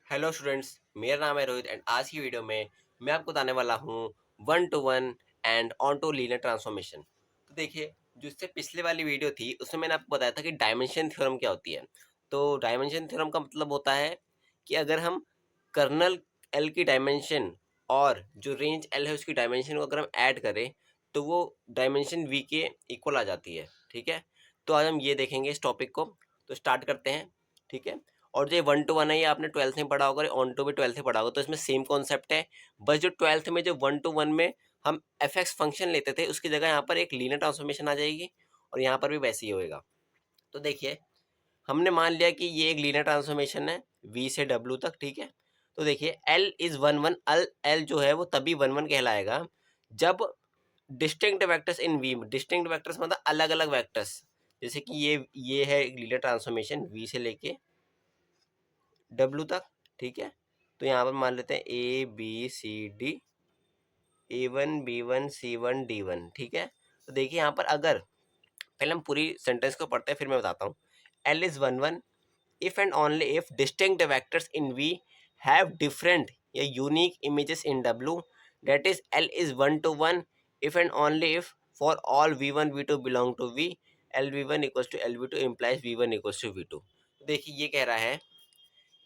Hello students, मेरा नाम है रोहित एंड आज की वीडियो में मैं आपको बताने वाला हूँ one to one and onto linear transformation. तो देखिए, जो इससे पिछले वाली वीडियो थी उसमें मैंने आपको बताया था कि डायमेंशन थ्योरम क्या होती है। तो डायमेंशन थ्योरम का मतलब होता है कि अगर हम कर्नल एल की डायमेंशन और जो रेंज एल है उसकी डायमेंशन को अगर हम ऐड करें तो वो डायमेंशन वी के इक्वल आ जाती है। ठीक है, तो आज हम ये देखेंगे इस टॉपिक को। तो स्टार्ट करते हैं। ठीक है, और जो वन टू वन है ये आपने ट्वेल्थ में पढ़ा होगा, ऑन टू भी ट्वेल्थ में पढ़ा होगा, तो इसमें सेम कॉन्सेप्ट है। बस जो ट्वेल्थ में जो वन टू वन में हम एफ एक्स फंक्शन लेते थे उसकी जगह यहाँ पर एक लीनियर ट्रांसफॉर्मेशन आ जाएगी और यहाँ पर भी वैसे ही होएगा। तो देखिए, हमने मान लिया कि ये एक लीनियर ट्रांसफॉर्मेशन है वी से डब्ल्यू तक। ठीक है, तो देखिए L is one one, L L जो है वो तभी वन वन कहलाएगा जब distinct vectors in V, distinct vectors मतलब अलग अलग वेक्टर्स, जैसे कि ये है एक लीनियर ट्रांसफॉर्मेशन वी से लेके डब्लू तक। ठीक है, तो यहाँ पर मान लेते हैं A B C D, A one B one C one D one. ठीक है, तो देखिए यहाँ पर अगर पहले हम पूरी सेंटेंस को पढ़ते हैं फिर मैं बताता हूँ। L is one one if and only if distinct vectors in V have different या unique images in W, that is L is 1 to 1 if and only if for all V1 V2 belong to V, LV1 equals to LV2 implies V1 equals to V2। तो देखिए ये कह रहा है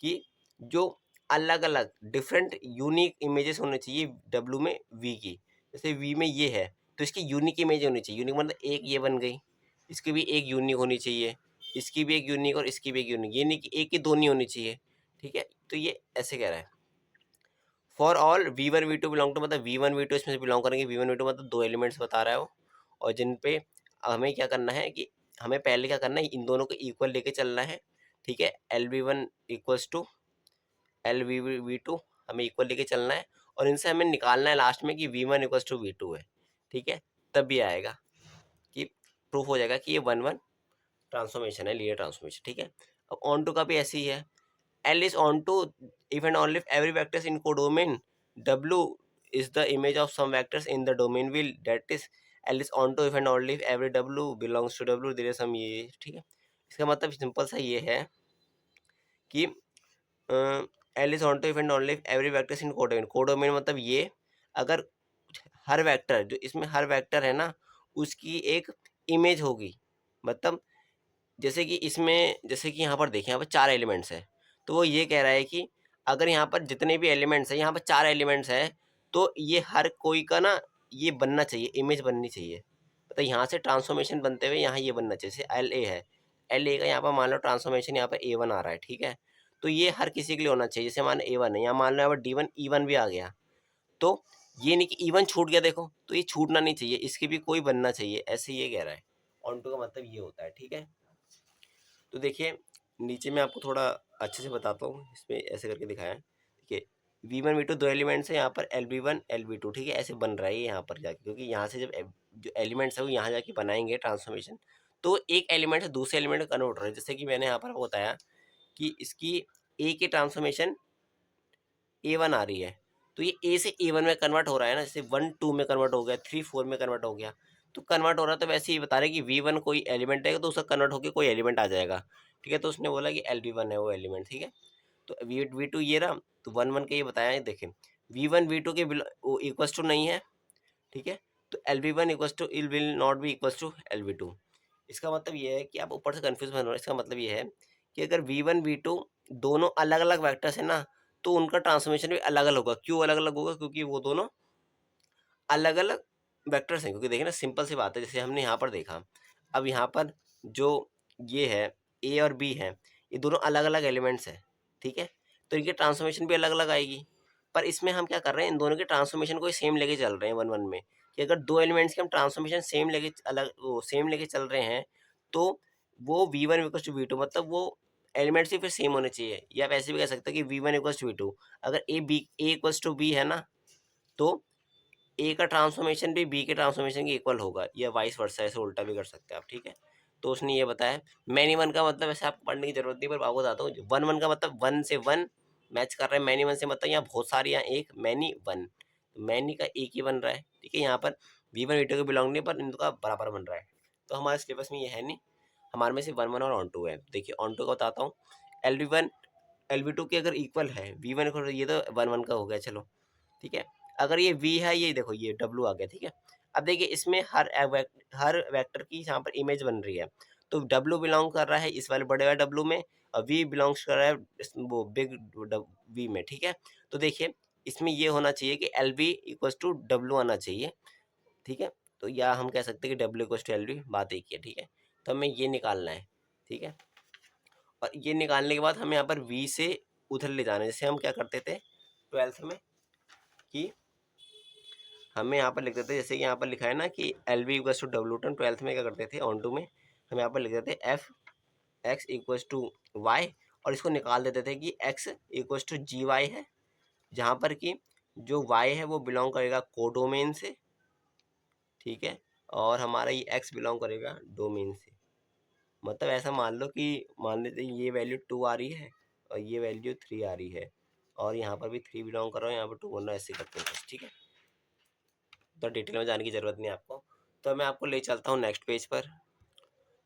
कि जो अलग अलग डिफरेंट यूनिक इमेजेस होने चाहिए डब्ल्यू में वी की। जैसे वी में ये है तो इसकी यूनिक इमेज होनी चाहिए। यूनिक मतलब एक ये बन गई, इसकी भी एक यूनिक होनी चाहिए, इसकी भी एक यूनिक और इसकी भी एक यूनिक, ये नहीं कि एक ही दो नहीं होनी चाहिए। ठीक है, तो ये ऐसे कह रहा है for all V one V two belong to, मतलब वी वन वी टू इसमें से बिलोंग करेंगे। वी वन वी टू मतलब दो एलिमेंट्स बता रहा है वो, और जिन पे हमें क्या करना है कि हमें पहले क्या करना है, इन दोनों को इक्वल लेके चलना है। ठीक है, L V one equals to L V V two हमें इक्वल लेके चलना है, और इनसे हमें निकालना है लास्ट में कि V one equals to V two है। ठीक है, तब भी आएगा कि प्रूफ हो जाएगा कि ये वन वन ट्रांसफॉर्मेशन है, लीनियर ट्रांसफॉर्मेशन। ठीक है, अब ऑन टू का भी ऐसे ही है। L is onto if and only if every vectors in codomain W is the image of some vectors in the domain will, that is L is on to if and only if every W belongs to W, there is some ये। ठीक है, इसका मतलब simple सा ये है कि L is onto if and only if every vectors in codomain. Codomain मतलब ये अगर हर वेक्टर, जो इसमें हर वेक्टर है ना उसकी एक इमेज होगी। मतलब जैसे कि इसमें, जैसे कि यहाँ पर देखें, यहाँ पर चार एलिमेंट्स है, तो वो ये कह रहा है कि अगर यहाँ पर जितने भी एलिमेंट्स हैं, यहाँ पर चार एलिमेंट्स हैं, तो ये हर कोई का ना ये बनना चाहिए, इमेज बननी चाहिए। मतलब यहाँ से ट्रांसफॉर्मेशन बनते हुए यहाँ ये बनना चाहिए। जैसे एल ए है, एल ए का यहाँ पर मान लो ट्रांसफॉर्मेशन यहाँ पर ए वन आ रहा है। ठीक है, तो ये हर किसी के लिए होना चाहिए। जैसे मान ए वन है, यहाँ मान लो यहाँ पर डी वन ई वन भी आ गया, तो ये नहीं कि ई वन छूट गया, देखो तो ये छूटना नहीं चाहिए, इसके भी कोई बनना चाहिए, ऐसे ये कह रहा है। ऑन टू का मतलब ये होता है। ठीक है, तो देखिए नीचे मैं आपको थोड़ा अच्छे से बताता हूँ, इसमें ऐसे करके दिखाया है। देखिए वी वन वी टू दो एलिमेंट्स है, यहाँ पर L V one L V two. ठीक है, ऐसे बन रहा है ये यहाँ पर जाके, क्योंकि यहाँ से जब जो एलिमेंट्स है वो यहाँ जाके बनाएंगे ट्रांसफॉर्मेशन, तो एक एलिमेंट से दूसरे एलिमेंट में कन्वर्ट हो रहा है। जैसे कि मैंने यहाँ पर बताया कि इसकी ए की ट्रांसफॉर्मेशन ए वन आ रही है, तो ये ए से ए वन में कन्वर्ट हो रहा है ना, जैसे वन टू में कन्वर्ट हो गया, थ्री फोर में कन्वर्ट हो गया, तो कन्वर्ट हो रहा है। तो वैसे ही बता रहे कि वी वन कोई एलिमेंट है तो उसका कन्वर्ट होकर कोई एलिमेंट आ जाएगा। ठीक है, तो उसने बोला कि एल वी वन है वो एलिमेंट। ठीक है, तो वी वी टू ये रहा, तो वन वन का ये बताया है। देखें वी वन वी टू के इक्वल्स टू नहीं है। ठीक है, तो L V one equals to L will not be equals to L V two. इसका मतलब ये है कि आप ऊपर से कन्फ्यूज बन रहे हो। इसका मतलब ये है कि अगर वी वन वी टू दोनों अलग अलग वैक्टर्स है ना, तो उनका ट्रांसफॉर्मेशन भी अलग अलग होगा। क्यों अलग अलग होगा? क्योंकि वो दोनों अलग अलग वेक्टर्स हैं। क्योंकि देखिए ना, सिंपल सी बात है, जैसे हमने यहाँ पर देखा, अब यहाँ पर जो ये है ए और बी है, ये दोनों अलग अलग एलिमेंट्स हैं। ठीक है, तो इनकी ट्रांसफॉर्मेशन भी अलग अलग आएगी। पर इसमें हम क्या कर रहे हैं, इन दोनों के ट्रांसफॉर्मेशन को सेम लेके चल रहे हैं वन वन में, कि अगर दो एलिमेंट्स की हम ट्रांसफॉर्मेशन सेम लेके अलग वो सेम लेके चल रहे हैं, तो वो V one equals to V two, मतलब वो एलिमेंट्स ही फिर सेम होने चाहिए। या आप ऐसे भी कह सकते हैं कि V one equals to V two, अगर ए इक्वल्स टू बी है ना, तो ए का ट्रांसफॉर्मेशन भी बी के ट्रांसफॉर्मेशन के इक्वल होगा, या वाइस वर्सा, ऐसे उल्टा भी कर सकते हैं आप। ठीक है, तो उसने ये बताया। मैनी वन का मतलब ऐसे आपको पढ़ने की जरूरत नहीं, पर आपको बताता हूँ। वन वन का मतलब वन से वन मैच कर रहा है, मैनी वन से मतलब यहाँ बहुत सारी, यहाँ एक मैनी वन, मैनी का एक ही बन रहा है। ठीक है, यहाँ पर वी वन वी टू के बिलोंग नहीं, पर इनका बराबर बन रहा है। तो हमारे सिलेबस में ये है नहीं, हमारे में से वन वन और ऑन टू है। देखिए ऑन टू का बताता हूँ। एल वी वन LV2 के अगर इक्वल है V1 को, ये तो 1 1 का हो गया चलो, ठीक है। अगर ये V है, ये देखो ये W आ गया, ठीक है। अब देखिए इसमें हर वेक्टर की यहाँ पर इमेज बन रही है, तो W बिलोंग कर रहा है इस वाले बड़े वाले W में, और V बिलोंग्स कर रहा है वो बिग V में, ठीक है। तो देखिए इसमें ये होना चाहिए कि LV इक्वल्स टू W आना चाहिए, ठीक है। तो या हम कह सकते हैं कि W इक्वल्स टू LV, बात एक ही है, ठीक है। तो हमें ये निकालना है, ठीक है। और ये निकालने के बाद हमें यहाँ पर V से उधर ले जाना है, जैसे हम क्या करते थे 12th में कि हमें यहाँ पर लिख देते, जैसे कि यहाँ पर लिखा है ना कि LV equals to W10, 12th में क्या करते थे ऑन टू में हम यहाँ पर लिख देते F x equals to y, और इसको निकाल देते थे कि x इक्वल्स टू GY है, जहाँ पर कि जो y है वो बिलोंग करेगा कोडोमेन से, ठीक है, और हमारा ये x बिलोंग करेगा डोमेन से। मतलब ऐसा मान लो कि मान लेते ये वैल्यू 2 आ रही है और ये वैल्यू 3 आ रही है, और यहाँ पर भी 3 बिलोंग कर रहा है, यहाँ पर 2 बनना, ऐसे करते हैं, ठीक है। तो डिटेल में जाने की ज़रूरत नहीं है आपको, तो मैं आपको ले चलता हूँ नेक्स्ट पेज पर।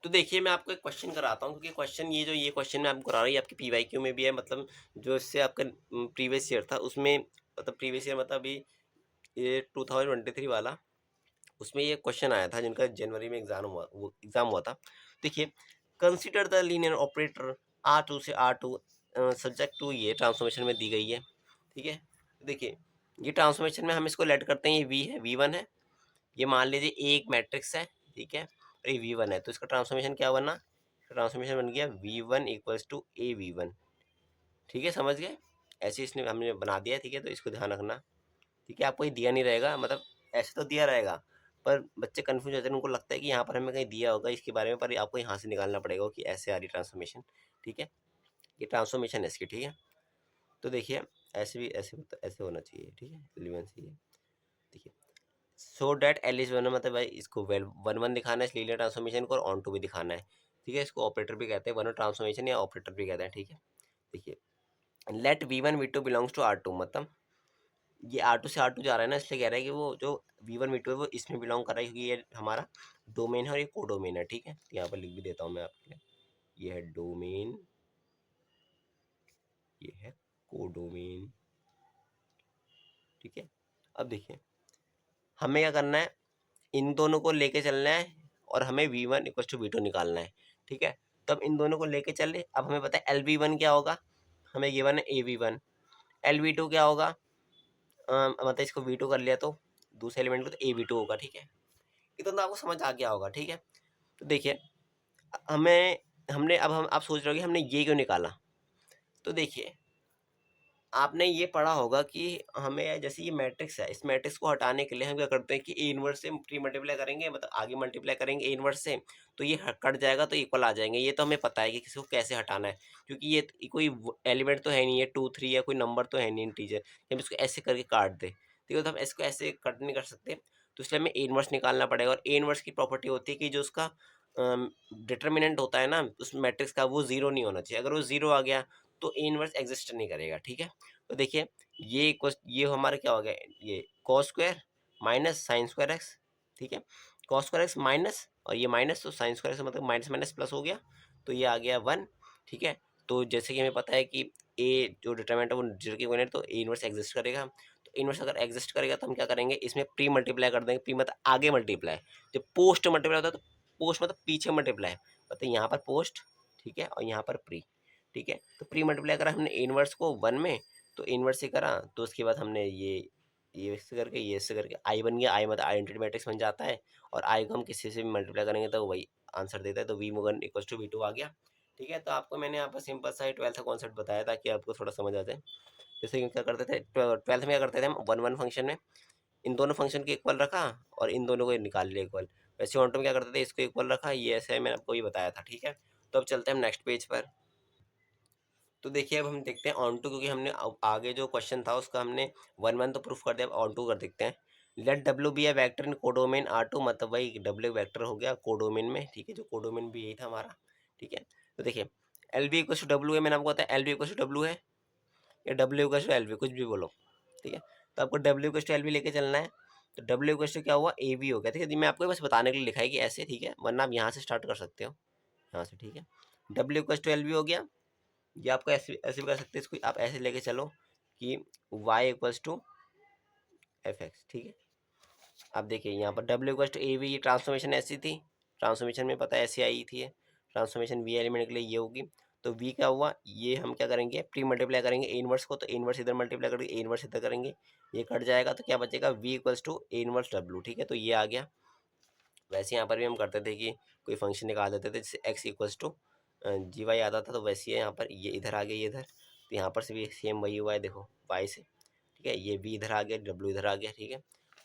तो देखिए मैं आपको एक क्वेश्चन कराता हूँ, क्योंकि क्वेश्चन ये क्वेश्चन मैं आपको करा रहा हूँ, ये आपके PYQ में भी है, मतलब जो इससे आपका प्रीवियस ईयर था उसमें, मतलब प्रीवियस ईयर मतलब अभी ये 2023 वाला, उसमें ये क्वेश्चन आया था जिनका जनवरी में एग्जाम हुआ था। देखिए consider the linear operator R2 से R2 सब्जेक्ट टू ये ट्रांसफॉर्मेशन में दी गई है, ठीक है। देखिए ये ट्रांसफॉर्मेशन में हम इसको लेट करते हैं, ये V है, V1 है, ये मान लीजिए एक मैट्रिक्स है, ठीक है, और ये V1 है, तो इसका ट्रांसफॉर्मेशन क्या बना, ट्रांसफॉर्मेशन बन गया V1 इक्वल्स टू AV1, ठीक है, समझ गए। ऐसे इसने हमने बना दिया, ठीक है, तो इसको ध्यान रखना, ठीक है। आपको ये दिया नहीं रहेगा, मतलब ऐसे तो दिया रहेगा, पर बच्चे कंफ्यूज होते हैं, उनको लगता है कि यहाँ पर हमें कहीं दिया होगा इसके बारे में, पर आपको यहाँ से निकालना पड़ेगा कि ऐसे आ रही ट्रांसफॉर्मेशन, ठीक है, ये ट्रांसफॉर्मेशन है इसकी, ठीक है। तो देखिए ऐसे भी ऐसे होना चाहिए, ठीक है, 11 से ये, देखिए so that L is one, मतलब भाई इसको वेल 1 1 दिखाना है इस लीनियर ट्रांसफॉर्मेशन को, और ऑन टू भी दिखाना है, ठीक है। इसको ऑपरेटर भी कहते हैं, वन ट्रांसफॉर्मेशन या ऑपरेटर भी कहते हैं, ठीक है। देखिए late V1 V2 belongs to R2, मतलब ये R2 से R2 जा रहा है ना, इसलिए कह रहा है कि वो जो V1 V2 है वो इसमें बिलोंग कर रहा है, क्योंकि ये हमारा डोमेन है और ये कोडोमेन है, ठीक है। तो यहाँ पर लिख भी देता हूँ मैं आपके लिए, ये है डोमेन, ये है कोडोमेन, ठीक है। अब देखिए हमें क्या करना है, इन दोनों को लेके चलना है, और हमें V1 इक्वल टू V2 निकालना है, ठीक है। तब इन दोनों को लेके चल रहे, अब हमें पता है LV1 क्या होगा, हमें गिवन है AV1, LV2 क्या होगा, मतलब इसको V2 कर लिया तो दूसरे एलिमेंट को तो AV2 होगा, ठीक है। इतना तो आपको समझ आ गया होगा, ठीक है। तो देखिए हमें हमने अब हम आप सोच रहे हो कि हमने ये क्यों निकाला, तो देखिए आपने ये पढ़ा होगा कि हमें जैसे ये मैट्रिक्स है, इस मैट्रिक्स को हटाने के लिए हम क्या करते हैं कि ए इनवर्स से प्री मल्टीप्लाई करेंगे, मतलब आगे मल्टीप्लाई करेंगे ए इनवर्स से, तो ये कट जाएगा तो इक्वल आ जाएंगे। ये तो हमें पता है कि किसी को कैसे हटाना है, क्योंकि ये कोई एलिमेंट तो है नहीं है 2 3 या कोई नंबर तो है नहीं इंटीजर, हम इसको ऐसे करके काट दे, ठीक है। तो हम इसको ऐसे कट नहीं कर सकते, तो इसलिए हमें ए इनवर्स निकालना पड़ेगा। और ए इनवर्स की प्रॉपर्टी होती है कि जो उसका डिटर्मिनेंट होता है ना उस मैट्रिक्स का, वो जीरो नहीं होना चाहिए। अगर वो जीरो आ गया तो ए इनवर्स एग्जिस्ट नहीं करेगा, ठीक है। तो देखिए ये हमारा क्या हो गया, ये cos square minus sine square x, ठीक है। कॉस स्क्वायर एक्स माइनस, और ये माइनस, तो साइन स्क्वायर एक्स मतलब माइनस माइनस प्लस हो गया, तो ये आ गया 1, ठीक है। तो जैसे कि हमें पता है कि ए जो डिटरमिनेंट है वो जीरो की यूनिट, तो ए इनवर्स एग्जिस्ट करेगा। तो इनवर्स अगर एग्जिस्ट करेगा तो हम क्या करेंगे, इसमें प्री मल्टीप्लाई कर देंगे। प्री मतलब आगे मल्टीप्लाई, जब पोस्ट मल्टीप्लाई होता है तो पोस्ट मतलब पीछे मल्टीप्लाई, मतलब यहाँ पर पोस्ट, ठीक है, और यहाँ पर प्री, ठीक है। तो प्री मल्टीप्लाई करा हमने इनवर्स को 1 में, तो इनवर्स से करा, तो उसके बाद हमने ये इससे करके ये इससे करके आई बन गया। आई मतलब आइडेंटिटी मैट्रिक्स बन जाता है, और आई को हम किसी से भी मल्टीप्लाई करेंगे तो वही आंसर देता है, तो V1 इक्वल टू V2 आ गया, ठीक है। तो आपको मैंने यहाँ पर सिंपल सा 12th का कॉन्सेप्ट बताया ताकि आपको थोड़ा समझ आ जाए। जैसे कि क्या करते थे 12th में, क्या करते थे हम 1 1 फंक्शन में इन दोनों फंक्शन के इक्वल रखा, और इन दोनों को निकाल लिया इक्वल। वैसे ऑन में क्या करते थे, इसको इक्वल रखा, ये ऐसे मैंने आपको ये बताया था, ठीक है। तो अब चलते हैं हम नेक्स्ट पेज पर। तो देखिए अब हम देखते हैं ऑन टू, क्योंकि हमने आगे जो क्वेश्चन था उसका हमने 1 1 तो प्रूफ कर दिया, अब ऑन टू कर देखते हैं। Late W be A vector in codomain R2, मतलब भाई डब्ल्यू वैक्टर हो गया कोडोमेन में, ठीक है, जो कोडोमेन भी यही था हमारा, ठीक है। तो देखिए L B equal to W है, मैंने आपको बताया L B equal to W है, या W equal to L B, कुछ भी बोलो, ठीक है। तो आपको W equal to L B लेके चलना है, तो डब्ल्यू इक्वल टू क्या हुआ, ए बी हो गया, ठीक है। मैं आपको बस बताने के लिए लिखा है कि ऐसे, ठीक है, वरना आप यहाँ से स्टार्ट कर सकते हो, यहाँ से, ठीक है। W equal to L B हो गया, ये आपको ऐसे ऐसे भी कर सकते हैं, इसको आप ऐसे लेके चलो कि y equals to F X, ठीक है। अब देखिए यहाँ पर w equals to A V, ये ट्रांसफॉर्मेशन ऐसी थी, ट्रांसफॉर्मेशन में पता है ऐसी आई थी, ट्रांसफॉर्मेशन वी एलिमेंट के लिए ये होगी। तो v क्या हुआ, ये हम क्या करेंगे, प्री मल्टीप्लाई करेंगे ए इनवर्स को, तो ए इनवर्स इधर मल्टीप्लाई करेंगे, ए इनवर्स इधर करेंगे, ये कट जाएगा, तो क्या बचेगा v equals to A inverse w, ठीक है। तो ये आ गया। वैसे यहाँ पर भी हम करते थे कि कोई फंक्शन निकाल देते थे, जैसे X equals to G Y आता था, तो वैसे ही यहाँ पर ये इधर आ गया, ये इधर, तो यहाँ पर से भी सेम वही हुआ है, देखो वाई से, ठीक है। ये भी इधर आ गया, डब्ल्यू इधर आ गया, ठीक है।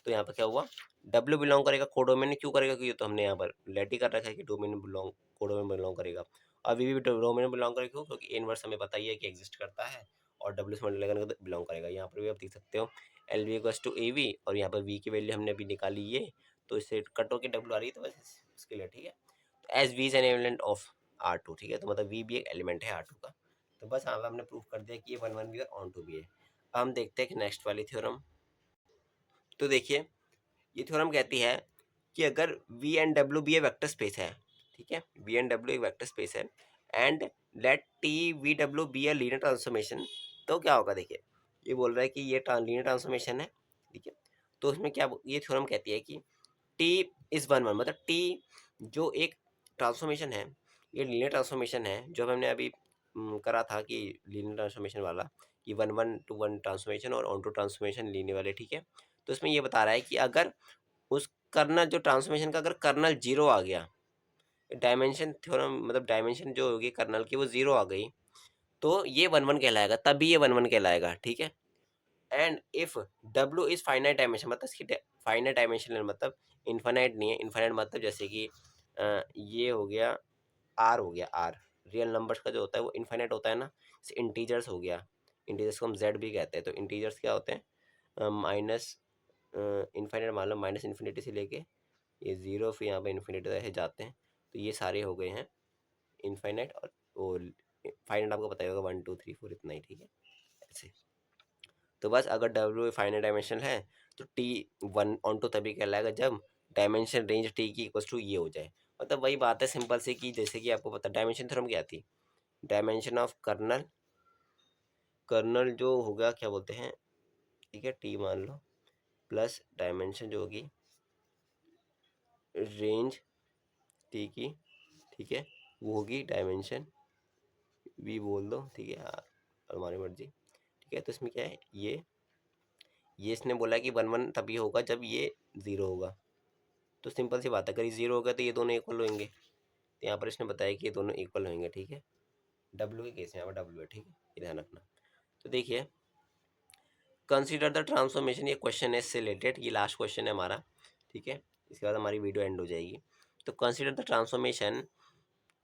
तो यहाँ पर क्या हुआ, डब्ल्यू बिलोंग करेगा कोडोमेन में, क्यों करेगा, क्योंकि तो हमने यहाँ पर लेट ही कर रखा है कि डोमेन बिलोंग, कोडोमेन बिलोंग करेगा। और वी भी डोमेन में बिलोंग करेगा, क्यों, क्योंकि इनवर्स हमें पता ही है कि एग्जिस्ट करता है, और डब्ल्यू से मल्टीप्लाई करेंगे तो बिलोंग करेगा। यहाँ पर भी आप देख सकते हो L V equals to A V, और यहाँ पर वी की वैल्यू हमने अभी निकाली ये, तो इससे कट होकर डब्ल्यू आ रही है, तो बस इसके लिए, ठीक है। तो as V is an element of R two, ठीक है, तो मतलब वी भी एक एलिमेंट है आर टू का। तो बस यहाँ पर हमने प्रूफ कर दिया कि ये वन वन भी और ऑन टू भी है। अब हम देखते हैं कि नेक्स्ट वाली थ्योरम। तो देखिए ये थ्योरम कहती है कि अगर वी एंड डब्ल्यू भी ए वेक्टर स्पेस है, ठीक है, वी एंड डब्ल्यू एक वेक्टर स्पेस है, and let T V W be a linear transformation, तो क्या होगा, देखिए ये बोल रहा है कि ये लीनियर ट्रांसफॉर्मेशन है, ठीक है। तो उसमें क्या ये थ्योरम कहती है कि टी इज वन वन, मतलब टी जो एक ट्रांसफॉर्मेशन है, ये लीनियर ट्रांसफॉर्मेशन है, जो हमने अभी करा था कि लीनियर ट्रांसफॉर्मेशन वाला, कि one one to one transformation और ऑन टू ट्रांसफॉर्मेशन लीनियर वाले, ठीक है। तो इसमें ये बता रहा है कि अगर उस कर्नल जो ट्रांसफॉर्मेशन का अगर कर्नल जीरो आ गया, डायमेंशन थ्योरम मतलब डायमेंशन जो होगी कर्नल की वो जीरो आ गई, तो ये वन वन कहलाएगा, तभी ये वन वन कहलाएगा, ठीक है। And if W is finite dimension, मतलब इसकी फाइनाइट डायमेंशन मतलब इन्फाइनाइट नहीं है, इन्फाइनाइट मतलब जैसे कि ये हो गया आर, हो गया आर, रियल नंबर्स का जो होता है वो इन्फाइनाइट होता है ना, जैसे इंटीजर्स हो गया, इंटीजर्स को हम जेड भी कहते हैं, तो इंटीजर्स क्या होते हैं, माइनस इन्फाइनाइट, मान लो माइनस इन्फिनिटी से लेके ये जीरो, फिर यहाँ पे इन्फिनिटी ऐसे जाते हैं, तो ये सारे हो गए हैं इनफाइनाइट, और वो फाइनाइट आपको पता ही होगा 1 2 3 4 इतना ही, ठीक है, ऐसे। तो बस अगर डब्ल्यू फाइनाइट डायमेंशन है तो टी वन ऑन टू तभी कहलाएगा जब डायमेंशन रेंज टी की इक्वल टू ये हो जाए। मतलब वही बात है सिंपल से कि जैसे कि आपको पता डायमेंशन थ्योरम क्या थी, डायमेंशन ऑफ कर्नल, कर्नल जो होगा क्या बोलते हैं, ठीक है, टी मान लो, प्लस डायमेंशन जो होगी रेंज टी की, ठीक है, वो होगी डायमेंशन वी बोल दो, ठीक है यार, हमारी मर्जी, ठीक है। तो इसमें क्या है, ये इसने बोला कि वन वन तभी होगा जब ये ज़ीरो होगा, तो सिंपल सी बात है, अगर ये ज़ीरो होगा तो ये दोनों इक्वल होंगे, तो यहाँ पर इसने बताया कि ये दोनों इक्वल होंगे, ठीक है। डब्ल्यू के केस में यहाँ पर डब्ल्यू है, ठीक है, ये ध्यान रखना। तो देखिए कंसिडर द ट्रांसफॉर्मेशन, ये क्वेश्चन है इससे रिलेटेड, ये लास्ट क्वेश्चन है हमारा, ठीक है, इसके बाद हमारी वीडियो एंड हो जाएगी। तो consider the transformation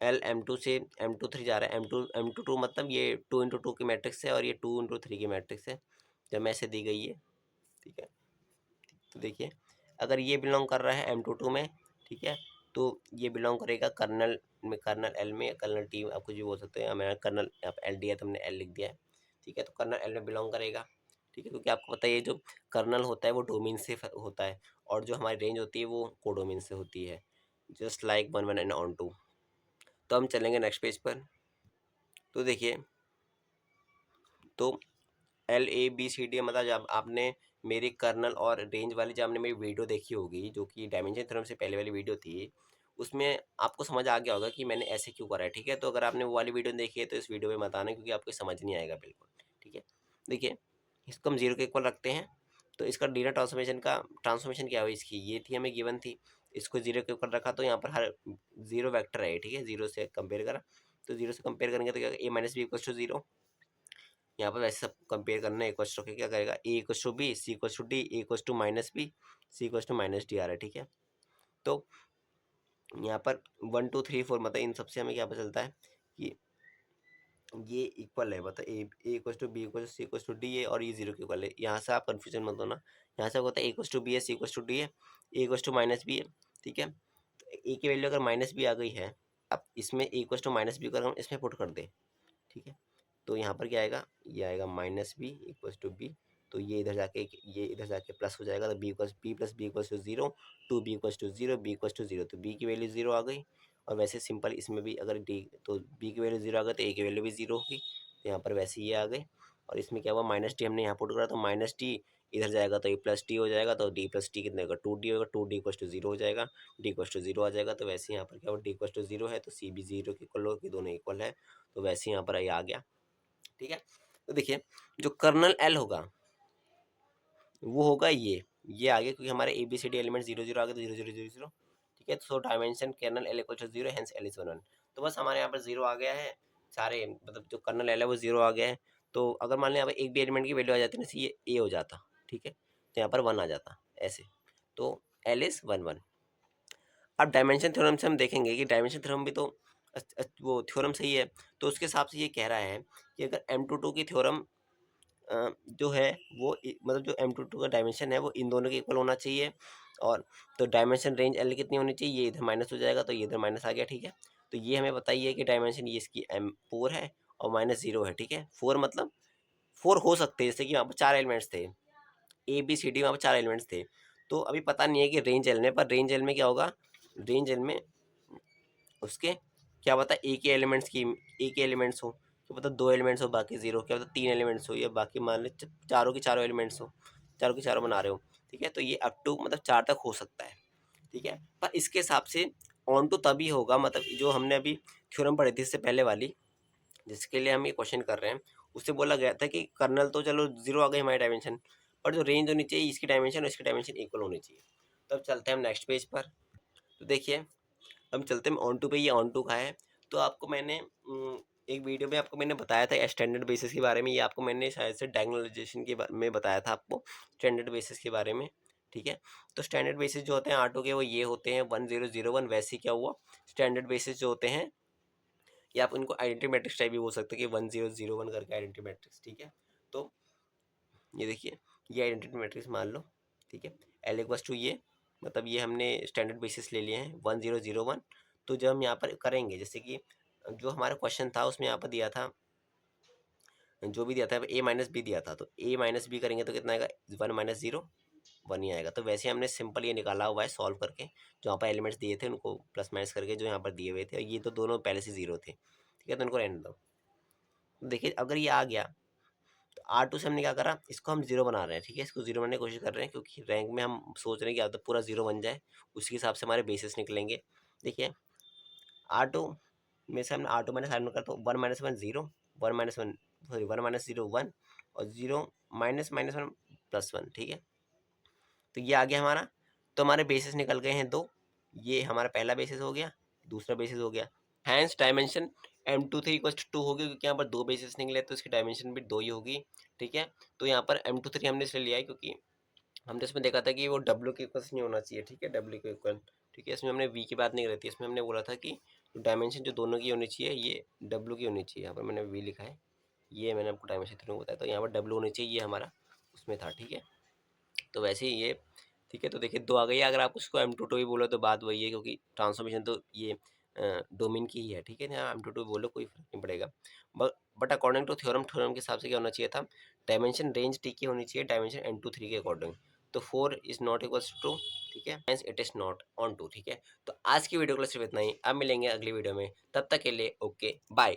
L M two से एम टू थ्री जा रहा है, एम टू टू मतलब ये टू इंटू टू की मैट्रिक्स है, और ये टू इंटू थ्री की मैट्रिक्स है, जब मैं ऐसे दी गई है, ठीक है। तो देखिए अगर ये बिलोंग कर रहा है एम टू टू में, ठीक है, तो ये बिलोंग करेगा कर्नल में, कर्नल एल में, कर्नल टी आप कुछ भी बोल सकते हैं, मैंने कर्नल यहाँ पर एल दिया तो हमने एल लिख दिया है, ठीक है। तो कर्नल एल में बिलोंग करेगा, ठीक है, क्योंकि आपको पता है ये जो कर्नल होता है वो डोमेन से होता है, और जो हमारी रेंज होती है वो कोडोमेन से होती है, just like one one and onto. तो हम चलेंगे नेक्स्ट पेज पर। तो देखिए तो L A B C D मतलब जब आपने मेरी कर्नल और रेंज वाली जब आपने मेरी वीडियो देखी होगी, जो कि डायमेंशन थ्योरम से पहले वाली वीडियो थी, उसमें आपको समझ आ गया होगा कि मैंने ऐसे क्यों करा है, ठीक है। तो अगर आपने वो वाली वीडियो देखी है तो इस वीडियो में मत आना, क्योंकि आपको समझ नहीं आएगा बिल्कुल, ठीक है। देखिए इसको हम जीरो के इक्वल रखते हैं, तो इसका लीनियर ट्रांसफॉर्मेशन क्या हुई इसकी, ये थी हमें गिवन थी, इसको जीरो के ऊपर रखा, तो यहाँ पर हर जीरो वैक्टर है, ठीक है, जीरो से कंपेयर करा, तो जीरो से कंपेयर करेंगे तो क्या A minus B equal to zero, यहाँ पर वैसे सब कंपेयर करना है, इक्वल टू क्या करेगा, A equal to B, C equal to D, A equal to minus B, C equal to minus D आ रहा है, ठीक है। तो यहाँ पर 1 2 3 4 मतलब इन सबसे हमें क्या पता चलता है कि ये इक्वल है, मतलब A equal to B equal to C equal to D है, और ये जीरो के इक्वल है। यहाँ से आप कन्फ्यूजन मत होना, यहाँ से होता है ए इक्वल टू बी है, सी इक्वल टू डी है, ए इक्वल टू माइनस बी है, ठीक है। तो ए की वैल्यू अगर माइनस बी आ गई है, अब इसमें ए इक्वल टू माइनस बी को अगर हम इसमें पुट कर दें, ठीक है, तो यहाँ पर क्या आएगा, ये आएगा minus B equals to B, तो ये इधर जाके प्लस हो जाएगा, तो B plus B equals to zero, two B equals to zero, B equals to zero, तो बी की वैल्यू जीरो आ गई, और वैसे सिंपल इसमें भी अगर डी तो बी की वैल्यू 0 आ गई तो ए की वैल्यू भी 0 होगी, तो यहाँ पर वैसे ये आ गए। और इसमें क्या हुआ, माइनस टी हमने यहाँ पुट करा तो माइनस टी इधर जाएगा तो ए प्लस टी हो जाएगा, तो डी प्लस टी कितने होगा 2d होगा, 2d इक्वल टू 0 हो जाएगा, डी इक्वल टू 0 आ जाएगा। तो वैसे यहाँ पर क्या हुआ, डी इक्वल टू 0 है तो सी भी 0 के इक्वल हो कि दोनों इक्वल है, तो वैसे यहाँ पर ये आ गया। ठीक है, तो देखिए जो कर्नल एल होगा वो होगा ये आ गया, क्योंकि हमारे A B C D element 0 0 आ गए तो 0 0 0 0। ठीक है, तो dimension kernel L equal to 0 hence L is 1 1। तो बस हमारे यहाँ पर 0 आ गया है, सारे मतलब जो कर्नल एल है वो 0 आ गया है। तो अगर मान लें यहाँ पर एक भी एलिमेंट की वैल्यू आ जाती है ना, ये ए हो जाता, ठीक है, तो यहाँ पर 1 आ जाता ऐसे, तो एल इज 1 1। अब डायमेंशन थ्योरम से हम देखेंगे कि डायमेंशन थ्योरम भी तो वो थ्योरम सही है, तो उसके हिसाब से ये कह रहा है कि अगर M22 की थ्योरम जो है वो मतलब जो M22 का डायमेंशन है वो इन दोनों के इक्वल होना चाहिए। और तो डायमेंशन रेंज एल कितनी होनी चाहिए, ये इधर माइनस हो जाएगा तो ये इधर माइनस आ गया। ठीक है, तो ये हमें बताइए कि डायमेंशन ये इसकी M4 है और -0 है। ठीक है, 4 मतलब 4 हो सकते हैं, जैसे कि यहाँ पर 4 एलिमेंट्स थे, ए बी सी डी, वहाँ पर 4 एलिमेंट्स थे। तो अभी पता नहीं है कि रेंज एल में, पर रेंज एल में क्या होगा, रेंज एल में उसके क्या पता ए के एलिमेंट्स हो, क्या पता 2 एलिमेंट्स हो बाकी 0, क्या पता 3 एलिमेंट्स हो, या बाकी मान ले चारों के चारों एलिमेंट्स हो, चारों के चारों बना रहे हो। ठीक है, तो ये अप टू मतलब 4 तक हो सकता है। ठीक है, पर इसके हिसाब से ऑन टू तभी होगा, मतलब जो हमने अभी थ्योरम पढ़ी थी इससे पहले वाली, जिसके लिए हम ये क्वेश्चन कर रहे हैं, उससे बोला गया था कि कर्नल तो चलो 0 आ गई हमारी डायमेंशन, पर जो रेंज होनी चाहिए इसकी डायमेंशन और इसकी डायमेंशन इक्वल होनी चाहिए। तब चलते हैं हम नेक्स्ट पेज पर। तो देखिए हम चलते हैं ऑन टू पे, ये ऑन टू का है। तो आपको मैंने एक वीडियो में आपको मैंने बताया था स्टैंडर्ड बेसिस के बारे में, ये आपको मैंने शायद से डायगोनलाइजेशन के में बताया था आपको स्टैंडर्ड बेसिस के बारे में। ठीक है, तो स्टैंडर्ड बेसिस जो होते हैं ऑटो के वो ये होते हैं 1001। वैसे क्या हुआ, स्टैंडर्ड बेसिस जो होते हैं या आप इनको आइडेंटिटी मैट्रिक्स टाइप भी बोल सकते हैं कि 1001 करके आइडेंटिटी मैट्रिक्स। ठीक है, तो ये देखिए ये आइडेंटिटी मैट्रिक्स मान लो। ठीक है, एल इक्वल्स टू ये, मतलब ये हमने स्टैंडर्ड बेसिस ले लिए हैं 1001। तो जब हम यहाँ पर करेंगे, जैसे कि जो हमारा क्वेश्चन था उसमें यहाँ पर दिया था, जो भी दिया था ए माइनस बी दिया था, तो ए माइनस बी करेंगे तो कितना आएगा, 1 माइनस 0 1 ही आएगा। तो वैसे हमने सिंपल ये निकाला हुआ है सॉल्व करके, जो यहाँ पर एलिमेंट्स दिए थे उनको प्लस माइनस करके जो यहाँ पर दिए हुए थे, और ये तो दोनों पहले से 0 थे। ठीक है, तो इनको रहने दो। देखिए अगर ये आ गया तो R2 से हमने क्या करा, इसको हम 0 बना रहे हैं। ठीक है, इसको 0 बनाने की कोशिश कर रहे हैं, क्योंकि रैंक में हम सोच रहे हैं कि या तो पूरा 0 बन जाए, उसके हिसाब से हमारे बेसिस निकलेंगे। देखिए R2 में से हमने R2 माइनस R1 कर, तो 1 माइनस 1 0, 1 माइनस 1 सॉरी 1 माइनस 0 1, और 0 माइनस माइनस 1 प्लस 1। ठीक है, तो ये आ गया हमारा। तो हमारे बेसिस निकल गए हैं दो, ये हमारा पहला बेसिस हो गया, दूसरा बेसिस हो गया। Hence dimension M23 equal to 2 होगी, क्योंकि यहाँ पर दो बेसिस निकले तो इसकी डायमेंशन भी 2 ही होगी। ठीक है, तो यहाँ पर M23 हमने इसलिए लिया है क्योंकि हमने इसमें देखा था कि वो W के इक्वल नहीं होना चाहिए। ठीक है, W के इक्वल। ठीक है, इसमें हमने V की बात नहीं करी थी, इसमें हमने बोला था कि डायमेंशन जो दोनों की होनी चाहिए ये W की होनी चाहिए। यहाँ पर मैंने V लिखा है, ये मैंने आपको डायमेंशन थ्योरम बताया, तो यहाँ पर W होनी चाहिए, ये हमारा उसमें था। ठीक है, तो वैसे ही ये। ठीक है, तो देखिए 2 आ गई है। अगर आप उसको M22 भी बोलो तो बात वही है, क्योंकि ट्रांसफॉर्मेशन तो ये डोमेन की ही है। ठीक है ना, M22 बोलो कोई फर्क नहीं पड़ेगा। बट अकॉर्डिंग टू थ्योरम के हिसाब से क्या होना चाहिए था, डायमेंशन रेंज टी की होनी चाहिए डायमेंशन M23 के अकॉर्डिंग। तो 4 इज नॉट इक्वल्स टू, ठीक है, hence it is not onto. ठीक है, तो आज की वीडियो के लिए सिर्फ इतना ही, अब मिलेंगे अगली वीडियो में, तब तक के लिए ओके बाय।